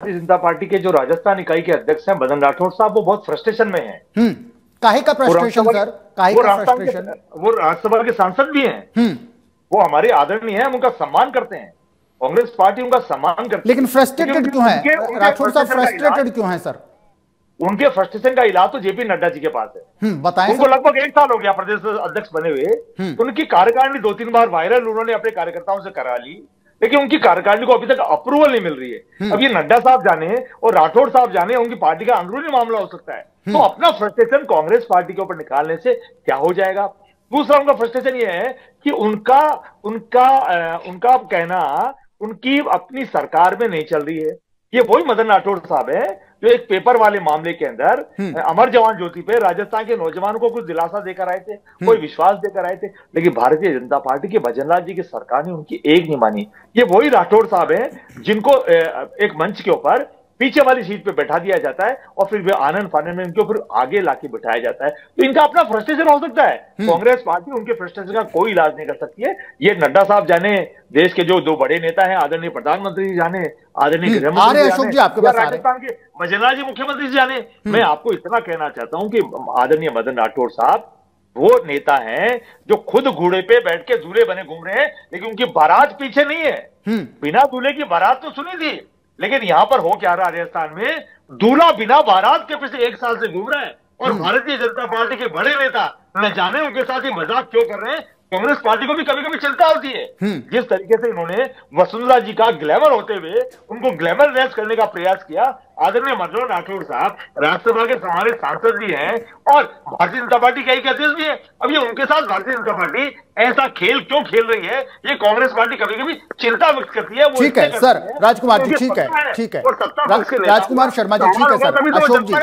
Bharatiya Janata party के जो राजस्थान इकाई के अध्यक्ष हैं मदन राठौड़ साहब, वो बहुत फ्रस्ट्रेशन में हैं। काहे का फ्रस्ट्रेशन सर? काहे का फ्रस्ट्रेशन? वो राज्यसभा के सांसद भी हैं। वो हमारे आदरणीय हैं, हम उनका सम्मान करते हैं, कांग्रेस पार्टी उनका सम्मान करती है। लेकिन फ्रस्ट्रेटेड क्यों है राठौड़ साहब? फ्रस्ट्रेटेड क्यों है सर? उनके फ्रस्ट्रेशन का इलाज तो जेपी नड्डा जी के पास है। बताएं। उनको लगभग 1 साल हो गया प्रदेश अध्यक्ष बने हुए। उनकी कार्यकारिणी 2-3 बार वायरल उन्होंने अपने कार्यकर्ताओं से करा ली, लेकिन उनकी कार्यकारिणी को अभी तक अप्रूवल नहीं मिल रही है। अब ये नड्डा साहब जाने और राठौड़ साहब जाने, उनकी पार्टी का अंदरूनी मामला हो सकता है। तो अपना फ्रस्ट्रेशन कांग्रेस पार्टी के ऊपर निकालने से क्या हो जाएगा? दूसरा उनका फ्रस्ट्रेशन ये है कि उनका कहना उनकी अपनी सरकार में नहीं चल रही है। ये वही मदन राठौड़ साहब है जो एक पेपर वाले मामले के अंदर अमर जवान ज्योति पे राजस्थान के नौजवानों को कुछ दिलासा देकर आए थे, कोई विश्वास देकर आए थे, लेकिन भारतीय जनता पार्टी के भजनलाल जी की सरकार ने उनकी एक नहीं मानी। ये वही राठौड़ साहब हैं जिनको एक मंच के ऊपर पीछे वाली सीट पे बैठा दिया जाता है और फिर वे आनंद फानंद में इनको फिर आगे लाके बिठाया जाता है। तो इनका अपना फ्रस्ट्रेशन हो सकता है। कांग्रेस पार्टी उनके फ्रस्ट्रेशन का कोई इलाज नहीं कर सकती है। ये नड्डा साहब जाने, देश के जो 2 बड़े नेता हैं, आदरणीय प्रधानमंत्री जी जाने, आदरणीय गृहमंत्री राजस्थान के भजनलाल जी मुख्यमंत्री जी जाने। मैं आपको इतना कहना चाहता हूं कि आदरणीय मदन राठौड़ साहब वो नेता हैं जो खुद घोड़े पे बैठ के दूल्हे बने घूम रहे हैं, लेकिन उनकी बारात पीछे नहीं है। बिना दूल्हे की बारात तो सुनी थी, लेकिन यहां पर हो क्या रहा राजस्थान में, दूल्हा बिना बारात के पीछे 1 साल से घूम रहा है। और भारतीय जनता पार्टी के बड़े नेता न जाने उनके साथ ही मजाक क्यों कर रहे हैं। कांग्रेस पार्टी को भी कभी कभी चिंता होती है। जिस तरीके से इन्होंने वसुंधरा जी का ग्लैमर होते हुए उनको ग्लैमर लेस करने का प्रयास किया। आदरणीय मदन राठौड़ साहब राज्यसभा के हमारे सांसद भी हैं और भारतीय जनता पार्टी के अध्यक्ष भी है। अब ये उनके साथ भारतीय जनता पार्टी ऐसा खेल क्यों खेल रही है, ये कांग्रेस पार्टी कभी कभी चिंता व्यक्त करती है। ठीक है सर राजकुमार जी, ठीक है, ठीक है राजकुमार शर्मा जी, ठीक है सर। अशोक जी।